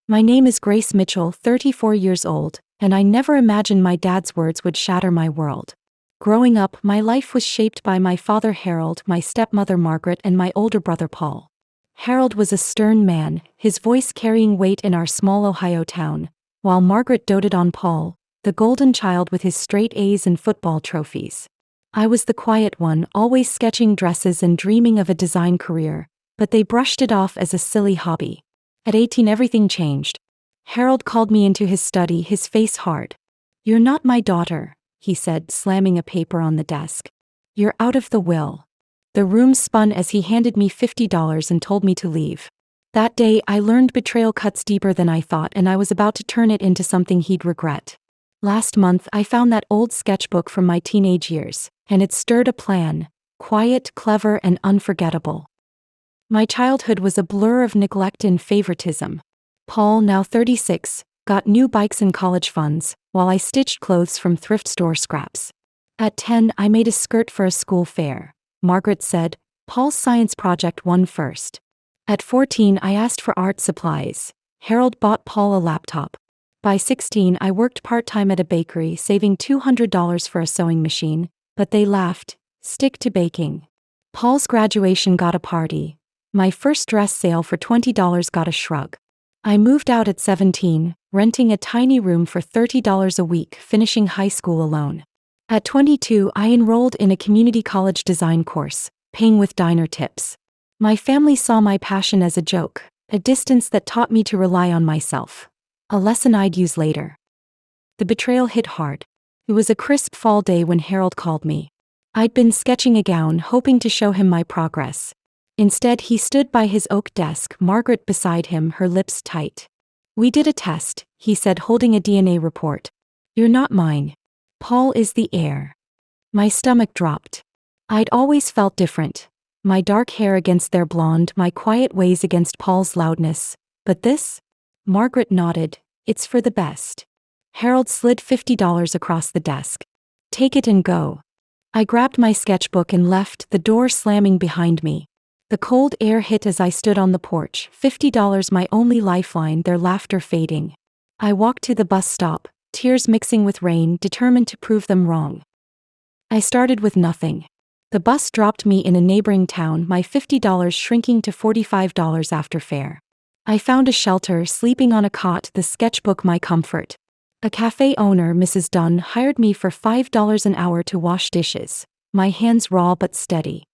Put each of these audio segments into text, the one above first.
My name is Grace Mitchell, 34 years old, and I never imagined my dad's words would shatter my world. Growing up, my life was shaped by my father Harold, my stepmother Margaret, and my older brother Paul. Harold was a stern man, his voice carrying weight in our small Ohio town, while Margaret doted on Paul, the golden child with his straight A's and football trophies. I was the quiet one, always sketching dresses and dreaming of a design career, but they brushed it off as a silly hobby. At 18, everything changed. Harold called me into his study, his face hard. "You're not my daughter," he said, slamming a paper on the desk. "You're out of the will." The room spun as he handed me $50 and told me to leave. That day, I learned betrayal cuts deeper than I thought, and I was about to turn it into something he'd regret. Last month, I found that old sketchbook from my teenage years, and it stirred a plan, quiet, clever, and unforgettable. My childhood was a blur of neglect and favoritism. Paul, now 36, got new bikes and college funds, while I stitched clothes from thrift store scraps. At 10, I made a skirt for a school fair. Margaret said, "Paul's science project won first." At 14, I asked for art supplies. Harold bought Paul a laptop. By 16, I worked part-time at a bakery, saving $200 for a sewing machine, but they laughed, "Stick to baking." Paul's graduation got a party. My first dress sale for $20 got a shrug. I moved out at 17, renting a tiny room for $30 a week, finishing high school alone. At 22, I enrolled in a community college design course, paying with diner tips. My family saw my passion as a joke, a distance that taught me to rely on myself. A lesson I'd use later. The betrayal hit hard. It was a crisp fall day when Harold called me. I'd been sketching a gown, hoping to show him my progress. Instead, he stood by his oak desk, Margaret beside him, her lips tight. "We did a test," he said, holding a DNA report. "You're not mine. Paul is the heir." My stomach dropped. I'd always felt different. My dark hair against their blonde, my quiet ways against Paul's loudness. But this? Margaret nodded. "It's for the best." Harold slid $50 across the desk. "Take it and go." I grabbed my sketchbook and left, the door slamming behind me. The cold air hit as I stood on the porch, $50 my only lifeline, their laughter fading. I walked to the bus stop, tears mixing with rain, determined to prove them wrong. I started with nothing. The bus dropped me in a neighboring town, my $50 shrinking to $45 after fare. I found a shelter, sleeping on a cot, the sketchbook my comfort. A cafe owner, Mrs. Dunn, hired me for $5 an hour to wash dishes, my hands raw but steady.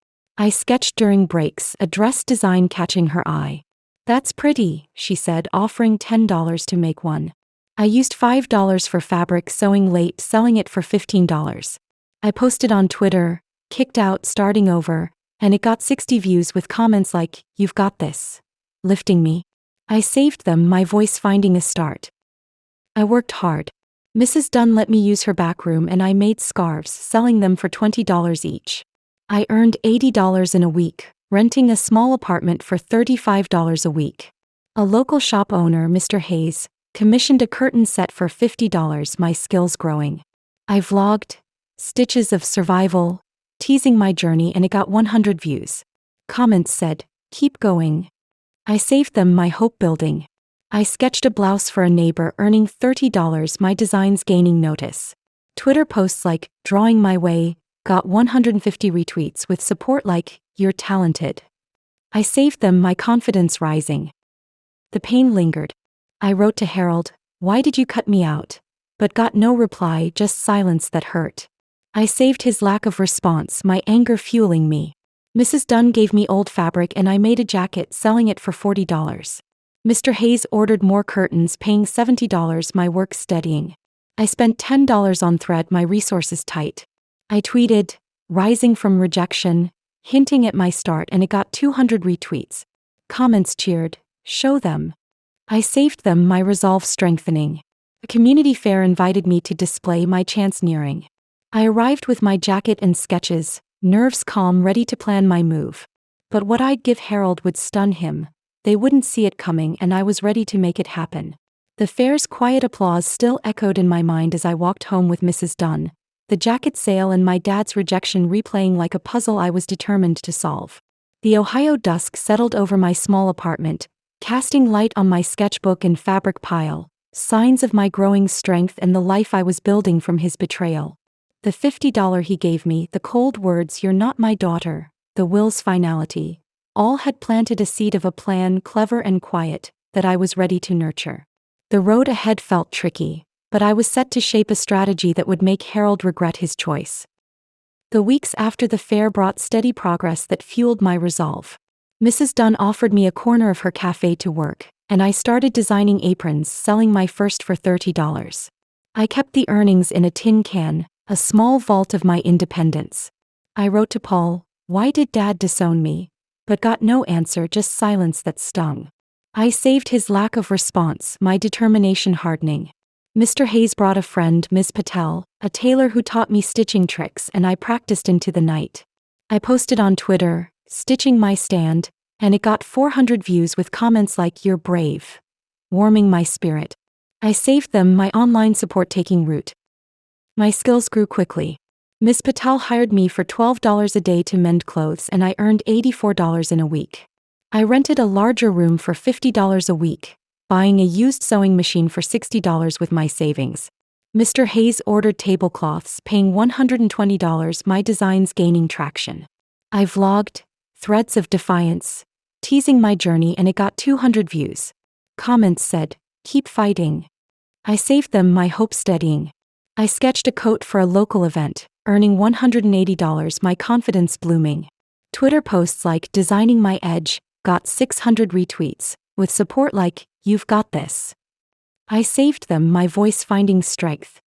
I sketched during breaks, a dress design catching her eye. "That's pretty," she said, offering $10 to make one. I used $5 for fabric, sewing late, selling it for $15. I posted on Twitter, "Kicked out, starting over," and it got 60 views with comments like, "You've got this," lifting me. I saved them, my voice finding a start. I worked hard. Mrs. Dunn let me use her back room and I made scarves, selling them for $20 each. I earned $80 in a week, renting a small apartment for $35 a week. A local shop owner, Mr. Hayes, commissioned a curtain set for $50, my skills growing. I vlogged, stitches of survival, teasing my journey, and it got 100 views. Comments said, "Keep going." I saved them, my hope building. I sketched a blouse for a neighbor, earning $30, my designs gaining notice. Twitter posts like, "Drawing my way," got 150 retweets with support like, "You're talented." I saved them, my confidence rising. The pain lingered. I wrote to Harold, "Why did you cut me out?" But got no reply, just silence that hurt. I saved his lack of response, my anger fueling me. Mrs. Dunn gave me old fabric and I made a jacket, selling it for $40. Mr. Hayes ordered more curtains, paying $70, my work steadying. I spent $10 on thread, my resources tight. I tweeted, "Rising from rejection," hinting at my start, and it got 200 retweets. Comments cheered, "Show them." I saved them, my resolve strengthening. A community fair invited me to display, my chance nearing. I arrived with my jacket and sketches, nerves calm, ready to plan my move. But what I'd give Harold would stun him. They wouldn't see it coming, and I was ready to make it happen. The fair's quiet applause still echoed in my mind as I walked home with Mrs. Dunn, the jacket sale and my dad's rejection replaying like a puzzle I was determined to solve. The Ohio dusk settled over my small apartment, casting light on my sketchbook and fabric pile, signs of my growing strength and the life I was building from his betrayal. The $50 he gave me, the cold words, "You're not my daughter," the will's finality, all had planted a seed of a plan, clever and quiet, that I was ready to nurture. The road ahead felt tricky, but I was set to shape a strategy that would make Harold regret his choice. The weeks after the fair brought steady progress that fueled my resolve. Mrs. Dunn offered me a corner of her cafe to work, and I started designing aprons, selling my first for $30. I kept the earnings in a tin can, a small vault of my independence. I wrote to Paul, "Why did Dad disown me?" but got no answer, just silence that stung. I saved his lack of response, my determination hardening. Mr. Hayes brought a friend, Ms. Patel, a tailor who taught me stitching tricks, and I practiced into the night. I posted on Twitter, "Stitching my stand," and it got 400 views with comments like, "You're brave," warming my spirit. I saved them, my online support taking root. My skills grew quickly. Ms. Patel hired me for $12 a day to mend clothes, and I earned $84 in a week. I rented a larger room for $50 a week, buying a used sewing machine for $60 with my savings. Mr. Hayes ordered tablecloths, paying $120, my designs gaining traction. I vlogged, threads of defiance, teasing my journey, and it got 200 views. Comments said, "Keep fighting." I saved them, my hope steadying. I sketched a coat for a local event, earning $180, my confidence blooming. Twitter posts like "Designing my edge" got 600 retweets, with support like "You've got this." I saved them, my voice finding strength.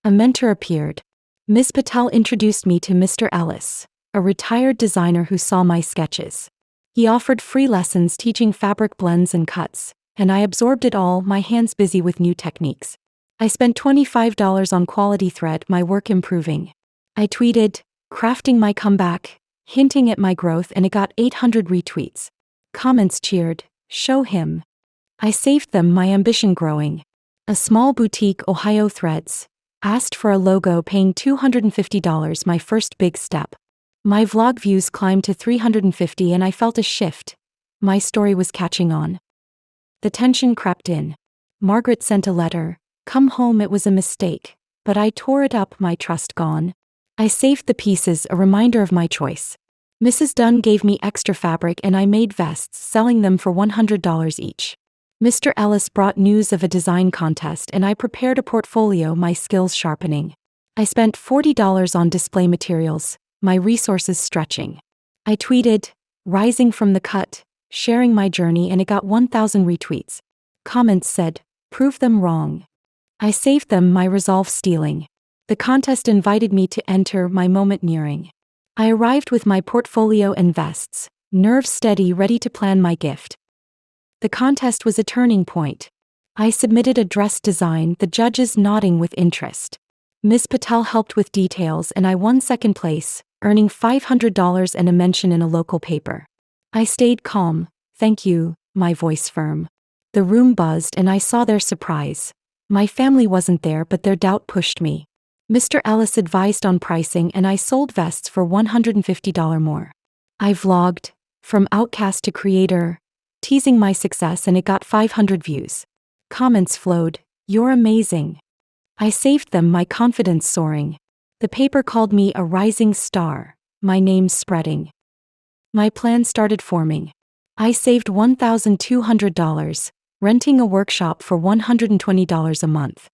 A mentor appeared. Ms. Patel introduced me to Mr. Ellis, a retired designer who saw my sketches. He offered free lessons teaching fabric blends and cuts, and I absorbed it all, my hands busy with new techniques. I spent $25 on quality thread, my work improving. I tweeted, "Crafting my comeback," hinting at my growth, and it got 800 retweets. Comments cheered, "Show him." I saved them, my ambition growing. A small boutique, Ohio Threads, asked for a logo, paying $250, my first big step. My vlog views climbed to 350 and I felt a shift. My story was catching on. The tension crept in. Margaret sent a letter, "Come home, it was a mistake," but I tore it up, my trust gone. I saved the pieces, a reminder of my choice. Mrs. Dunn gave me extra fabric and I made vests, selling them for $100 each. Mr. Ellis brought news of a design contest and I prepared a portfolio, my skills sharpening. I spent $40 on display materials, my resources stretching. I tweeted, "Rising from the cut," sharing my journey, and it got 1,000 retweets. Comments said, "Prove them wrong." I saved them, my resolve stealing. The contest invited me to enter, my moment nearing. I arrived with my portfolio and vests, nerves steady, ready to plan my gift. The contest was a turning point. I submitted a dress design, the judges nodding with interest. Ms. Patel helped with details and I won second place, earning $500 and a mention in a local paper. I stayed calm, "Thank you," my voice firm. The room buzzed and I saw their surprise. My family wasn't there, but their doubt pushed me. Mr. Ellis advised on pricing and I sold vests for $150 more. I vlogged, from outcast to creator, teasing my success, and it got 500 views. Comments flowed, "You're amazing." I saved them, my confidence soaring. The paper called me a rising star, my name spreading. My plan started forming. I saved $1,200, renting a workshop for $120 a month.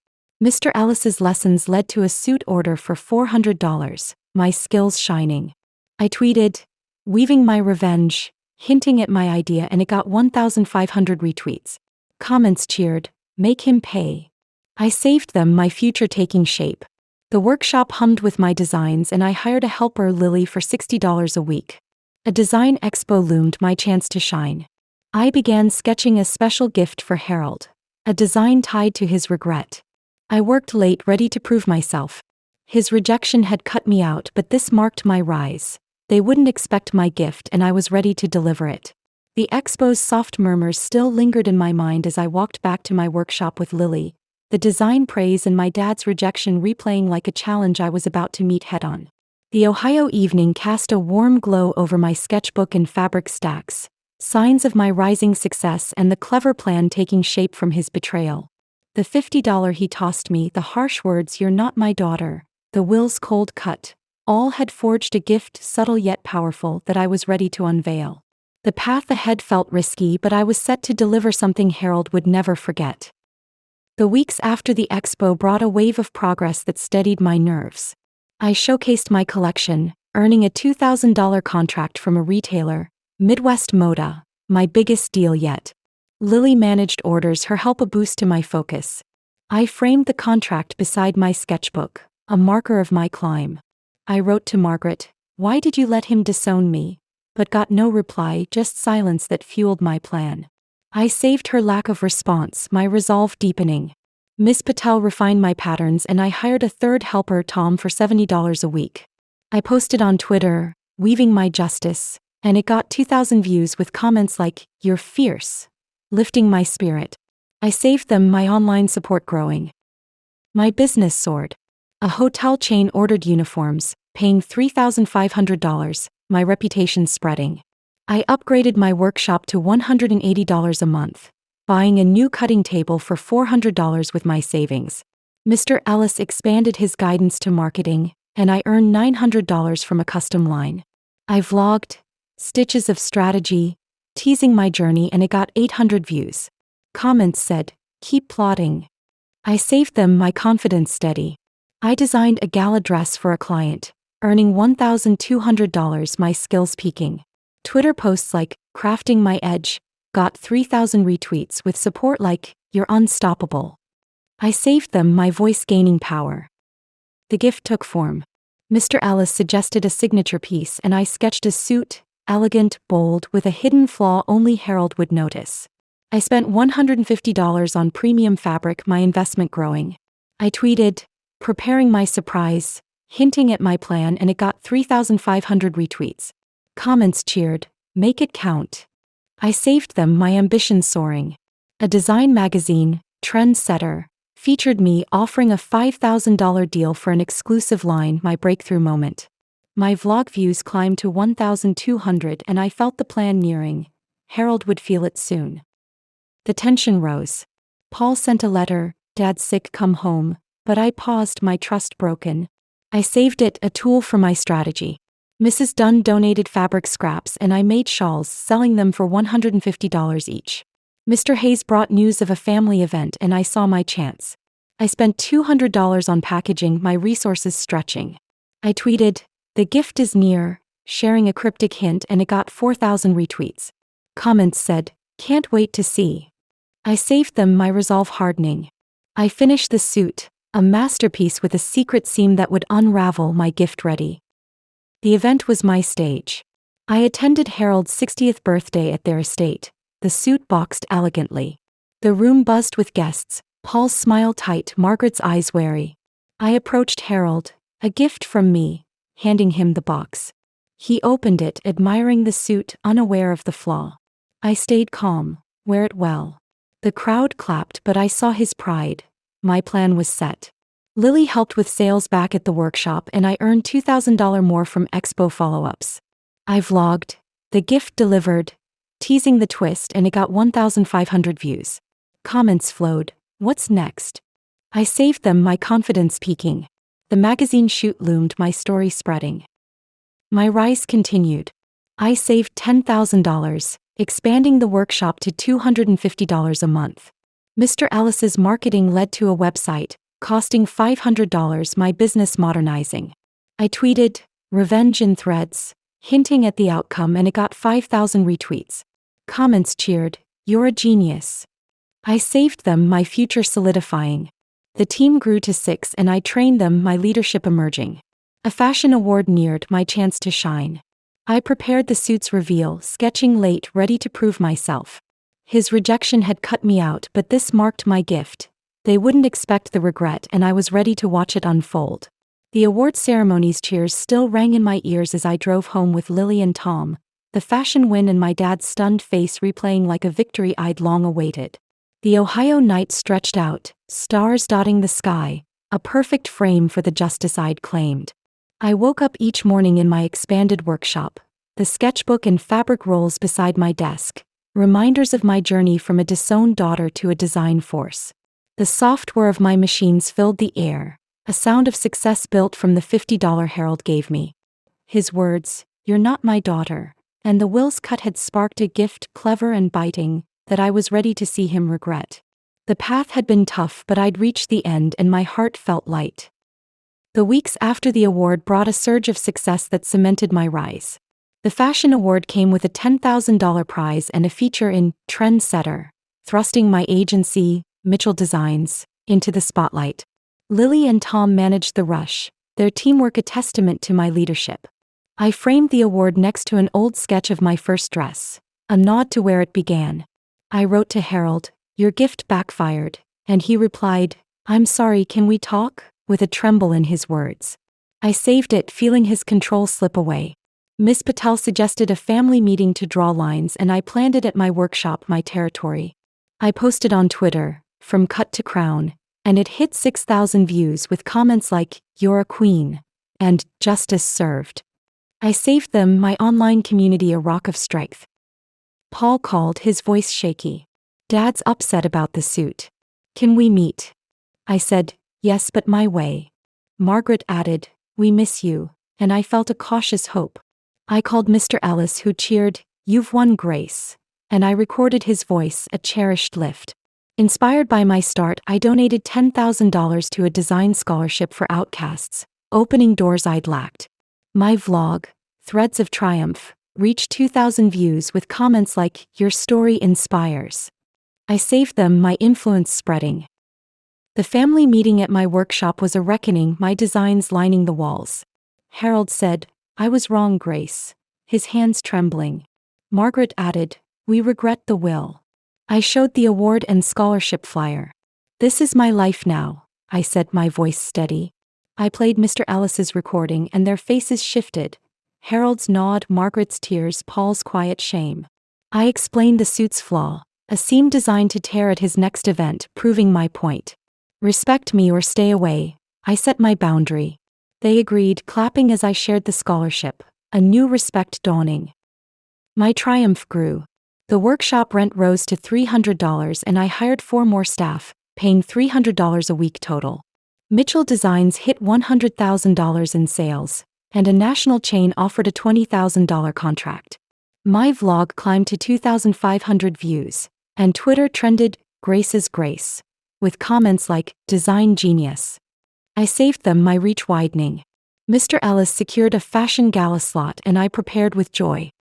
Mr. Ellis's lessons led to a suit order for $400, my skills shining. I tweeted, "Weaving my revenge," hinting at my idea, and it got 1,500 retweets. Comments cheered, "Make him pay." I saved them, my future taking shape. The workshop hummed with my designs and I hired a helper, Lily, for $60 a week. A design expo loomed, my chance to shine. I began sketching a special gift for Harold, a design tied to his regret. I worked late, ready to prove myself. His rejection had cut me out, but this marked my rise. They wouldn't expect my gift and I was ready to deliver it. The expo's soft murmurs still lingered in my mind as I walked back to my workshop with Lily, the design praise and my dad's rejection replaying like a challenge I was about to meet head-on. The Ohio evening cast a warm glow over my sketchbook and fabric stacks, signs of my rising success and the clever plan taking shape from his betrayal. The $50 he tossed me, the harsh words, "You're not my daughter," the Will's cold cut, all had forged a gift subtle yet powerful that I was ready to unveil. The path ahead felt risky, but I was set to deliver something Harold would never forget. The weeks after the expo brought a wave of progress that steadied my nerves. I showcased my collection, earning a $2,000 contract from a retailer, Midwest Moda, my biggest deal yet. Lily managed orders, her help a boost to my focus. I framed the contract beside my sketchbook, a marker of my climb. I wrote to Margaret, "Why did you let him disown me?" but got no reply, just silence that fueled my plan. I saved her lack of response, my resolve deepening. Miss Patel refined my patterns and I hired a third helper, Tom, for $70 a week. I posted on Twitter, weaving my justice, and it got 2,000 views with comments like, "You're fierce," lifting my spirit. I saved them, my online support growing. My business soared. A hotel chain ordered uniforms, paying $3,500, my reputation spreading. I upgraded my workshop to $180 a month, buying a new cutting table for $400 with my savings. Mr. Ellis expanded his guidance to marketing, and I earned $900 from a custom line. I vlogged, stitches of strategy, teasing my journey, and it got 800 views. Comments said, "Keep plotting." I saved them, my confidence steady. I designed a gala dress for a client, earning $1,200, my skills peaking. Twitter posts like, "Crafting my edge," got 3,000 retweets with support like, "You're unstoppable." I saved them, my voice gaining power. The gift took form. Mr. Ellis suggested a signature piece and I sketched a suit, elegant, bold, with a hidden flaw only Harold would notice. I spent $150 on premium fabric, my investment growing. I tweeted, preparing my surprise, hinting at my plan, and it got 3,500 retweets. Comments cheered, "Make it count." I saved them, my ambition soaring. A design magazine, Trendsetter, featured me, offering a $5,000 deal for an exclusive line, my breakthrough moment. My vlog views climbed to 1,200 and I felt the plan nearing. Harold would feel it soon. The tension rose. Paul sent a letter, "Dad's sick, come home," but I paused, my trust broken. I saved it, a tool for my strategy. Mrs. Dunn donated fabric scraps and I made shawls, selling them for $150 each. Mr. Hayes brought news of a family event and I saw my chance. I spent $200 on packaging, my resources stretching. I tweeted, "The gift is near," sharing a cryptic hint, and it got 4,000 retweets. Comments said, "Can't wait to see." I saved them, my resolve hardening. I finished the suit, a masterpiece with a secret seam that would unravel, my gift ready. The event was my stage. I attended Harold's 60th birthday at their estate, the suit boxed elegantly. The room buzzed with guests, Paul's smile tight, Margaret's eyes wary. I approached Harold, a gift from me, handing him the box. He opened it, admiring the suit, unaware of the flaw. I stayed calm, wear it well. The crowd clapped, but I saw his pride. My plan was set. Lily helped with sales back at the workshop and I earned $2,000 more from expo follow-ups. I vlogged, the gift delivered, teasing the twist, and it got 1,500 views. Comments flowed, "What's next?" I saved them, my confidence peaking. The magazine shoot loomed, my story spreading. My rise continued. I saved $10,000, expanding the workshop to $250 a month. Mr. Ellis's marketing led to a website, costing $500, my business modernizing. I tweeted, "Revenge in threads," hinting at the outcome, and it got 5,000 retweets. Comments cheered, "You're a genius." I saved them, my future solidifying. The team grew to 6 and I trained them, my leadership emerging. A fashion award neared, my chance to shine. I prepared the suit's reveal, sketching late, ready to prove myself. His rejection had cut me out, but this marked my gift. They wouldn't expect the regret and I was ready to watch it unfold. The award ceremony's cheers still rang in my ears as I drove home with Lily and Tom, the fashion win and my dad's stunned face replaying like a victory I'd long awaited. The Ohio night stretched out, stars dotting the sky, a perfect frame for the justice I'd claimed. I woke up each morning in my expanded workshop, the sketchbook and fabric rolls beside my desk, reminders of my journey from a disowned daughter to a design force. The soft whir of my machines filled the air, a sound of success built from the $50 Harold gave me. His words, "You're not my daughter," and the Will's cut had sparked a gift clever and biting that I was ready to see him regret. The path had been tough, but I'd reached the end and my heart felt light. The weeks after the award brought a surge of success that cemented my rise. The fashion award came with a $10,000 prize and a feature in Trendsetter, thrusting my agency, Mitchell Designs, into the spotlight. Lily and Tom managed the rush, their teamwork a testament to my leadership. I framed the award next to an old sketch of my first dress, a nod to where it began. I wrote to Harold, "Your gift backfired," and he replied, "I'm sorry, can we talk?" with a tremble in his words. I saved it, feeling his control slip away. Miss Patel suggested a family meeting to draw lines, and I planned it at my workshop, my territory. I posted on Twitter, "From cut to crown," and it hit 6,000 views with comments like, "You're a queen," and "Justice served." I saved them, my online community, a rock of strength. Paul called, his voice shaky. "Dad's upset about the suit. Can we meet?" I said, "Yes, but my way." Margaret added, "We miss you," and I felt a cautious hope. I called Mr. Ellis, who cheered, "You've won, Grace," and I recorded his voice, a cherished lift. Inspired by my start, I donated $10,000 to a design scholarship for outcasts, opening doors I'd lacked. My vlog, Threads of Triumph, reached 2,000 views with comments like, "Your story inspires." I saved them, my influence spreading. The family meeting at my workshop was a reckoning, my designs lining the walls. Harold said, "I was wrong, Grace," his hands trembling. Margaret added, "We regret the will." I showed the award and scholarship flyer. "This is my life now," I said, my voice steady. I played Mr. Ellis's recording and their faces shifted. Harold's nod, Margaret's tears, Paul's quiet shame. I explained the suit's flaw, a seam designed to tear at his next event, proving my point. "Respect me or stay away," I set my boundary. They agreed, clapping as I shared the scholarship, a new respect dawning. My triumph grew. The workshop rent rose to $300 and I hired 4 more staff, paying $300 a week total. Mitchell Designs hit $100,000 in sales, and a national chain offered a $20,000 contract. My vlog climbed to 2,500 views, and Twitter trended, "Grace's Grace," with comments like, "Design genius." I saved them, my reach widening. Mr. Ellis secured a fashion gala slot and I prepared with joy.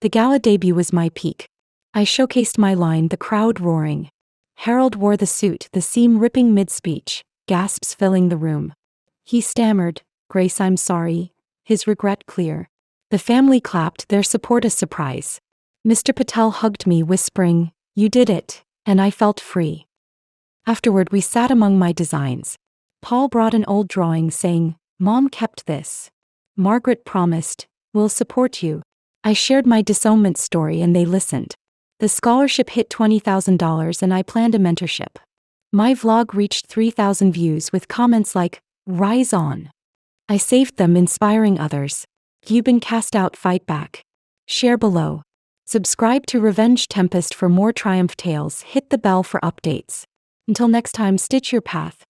The gala debut was my peak. I showcased my line, the crowd roaring. Harold wore the suit, the seam ripping mid-speech, gasps filling the room. He stammered, "Grace, I'm sorry," his regret clear. The family clapped, their support a surprise. Mr. Patel hugged me, whispering, "You did it," and I felt free. Afterward, we sat among my designs. Paul brought an old drawing saying, "Mom kept this." Margaret promised, "We'll support you." I shared my disownment story and they listened. The scholarship hit $20,000 and I planned a mentorship. My vlog reached 3,000 views with comments like, "Rise on." I saved them, inspiring others. You've been cast out, fight back. Share below. Subscribe to Revenge Tempest for more triumph tales. Hit the bell for updates. Until next time, stitch your path.